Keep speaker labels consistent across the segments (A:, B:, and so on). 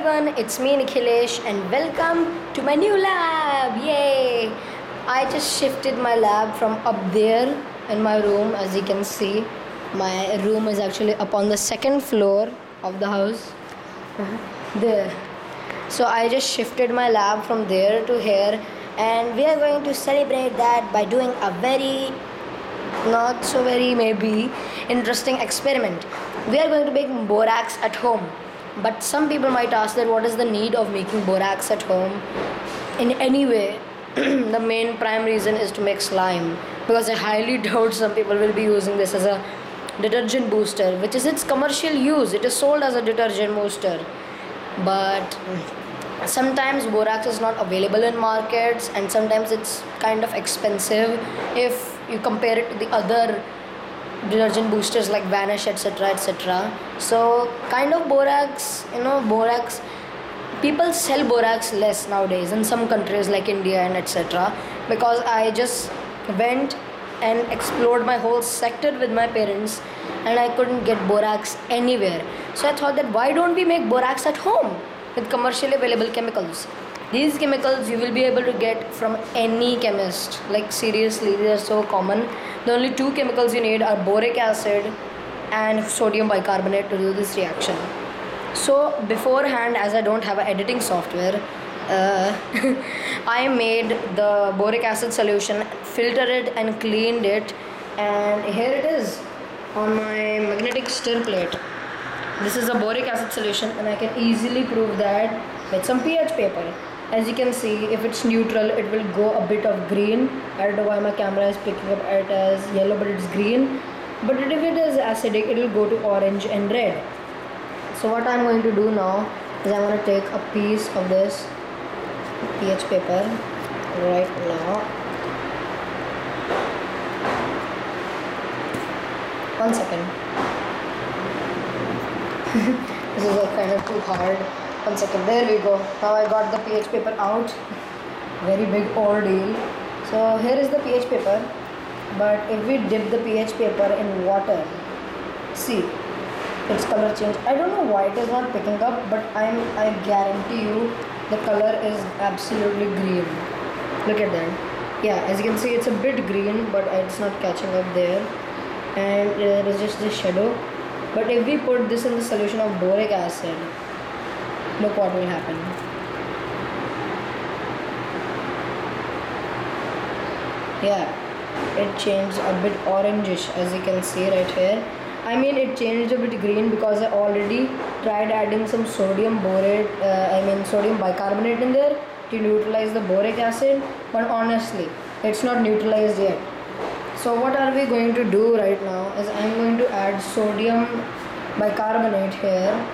A: everyone, it's me Nikhilesh and welcome to my new lab. Yay! I just shifted my lab from up there in my room. As you can see, my room is actually up on the second floor of the house. There. So I just shifted my lab from there to here, and we are going to celebrate that by doing a very not so very maybe interesting experiment. We are going to make borax at home, but some people might ask that what is the need of making borax at home in any way. The main prime reason is to make slime, because I highly doubt some people will be using this as a detergent booster, which is its commercial use. It is sold as a detergent booster, but sometimes borax is not available in markets, and sometimes it's kind of expensive if you compare it to the other detergent boosters like Vanish, etc. So kind of borax, borax, people sell borax less nowadays in some countries like India and etc. Because I just went and explored my whole sector with my parents, and I couldn't get borax anywhere. So I thought that why don't we make borax at home with commercially available chemicals. These chemicals you will be able to get from any chemist. Like seriously, they are so common. The only two chemicals you need are boric acid and sodium bicarbonate to do this reaction. So beforehand, as I don't have an editing software, I made the boric acid solution, filtered it and cleaned it, and here it is on my magnetic stir plate. This is a boric acid solution, and I can easily prove that with some pH paper. As you can see, if it's neutral, it will go a bit of green. I don't know why my camera is picking up it as yellow, but it's green. But if it is acidic, it will go to orange and red. So what I'm going to do now is I'm going to take a piece of this pH paper right now. One second. This is kind of too hard. One second, there we go. Now I got the pH paper out. Very big ordeal. So here is the pH paper, but if we dip the pH paper in water, see, its color change. I don't know why it is not picking up, but I guarantee you the color is absolutely green. Look at that. Yeah, as you can see, it's a bit green, but it's not catching up there, and there is just this shadow. But if we put this in the solution of boric acid, look what will happen. Yeah, it changed a bit orangish, as you can see right here. I mean, it changed a bit green because I already tried adding some sodium bicarbonate in there to neutralize the boric acid, but honestly, it's not neutralized yet. So what are we going to do right now is I'm going to add sodium bicarbonate here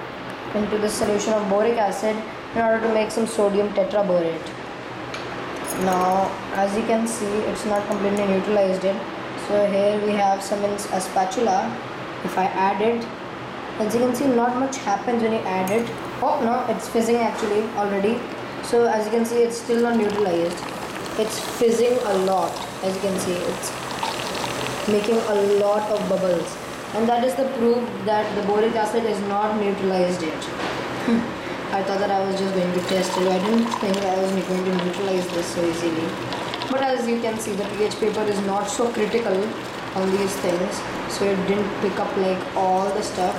A: into the solution of boric acid in order to make some sodium tetraborate. Now as you can see, it's not completely neutralized yet. So here we have a spatula. If I add it, as you can see, not much happens when you add it. Oh no, it's fizzing actually already. So as you can see, it's still not neutralized. It's fizzing a lot. As you can see, it's making a lot of bubbles, and that is the proof that the boric acid is not neutralized yet. I thought that I was just going to test it. I didn't think I was going to neutralize this so easily. But as you can see, the pH paper is not so critical on these things, so it didn't pick up like all the stuff.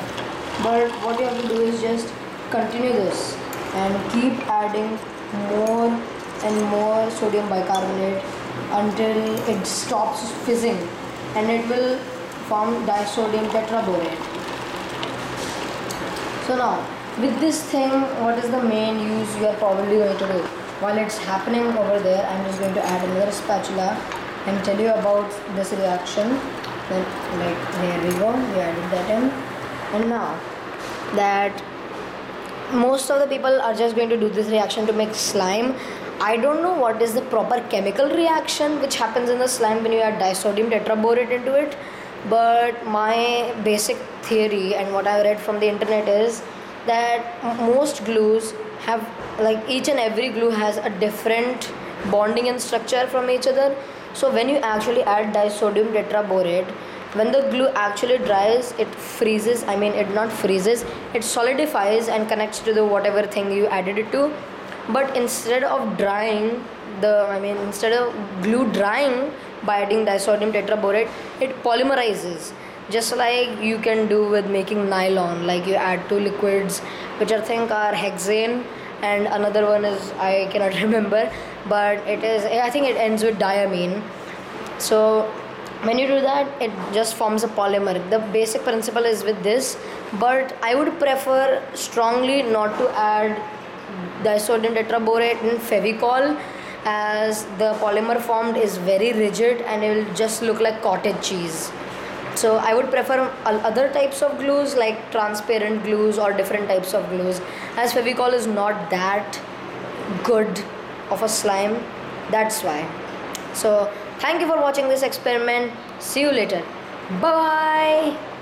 A: But what you have to do is just continue this and keep adding more and more sodium bicarbonate until it stops fizzing, and it will form disodium tetraborate. So now, with this thing, what is the main use you are probably going to do? While it's happening over there, I'm just going to add another spatula and tell you about this reaction. Then, like, there we go, we added that in. And now that most of the people are just going to do this reaction to make slime, I don't know what is the proper chemical reaction which happens in the slime when you add disodium tetraborate into it, but my basic theory and what I read from the internet is that most glues have, like, each and every glue has a different bonding and structure from each other. So when you actually add disodium tetraborate, When the glue actually dries, it freezes. I mean, it not freezes, it solidifies and connects to the whatever thing you added it to. But instead of instead of glue drying by adding disodium tetraborate, it polymerizes, just like you can do with making nylon. Like you add two liquids, which I think are hexane, and another one is I cannot remember, but I think it ends with diamine. So when you do that, it just forms a polymer. The basic principle is with this, but I would prefer strongly not to add disodium tetraborate in Fevicol, as the polymer formed is very rigid and it will just look like cottage cheese. So I would prefer other types of glues like transparent glues or different types of glues, as Fevicol is not that good of a slime. That's why. So thank you for watching this experiment. See you later. Bye bye.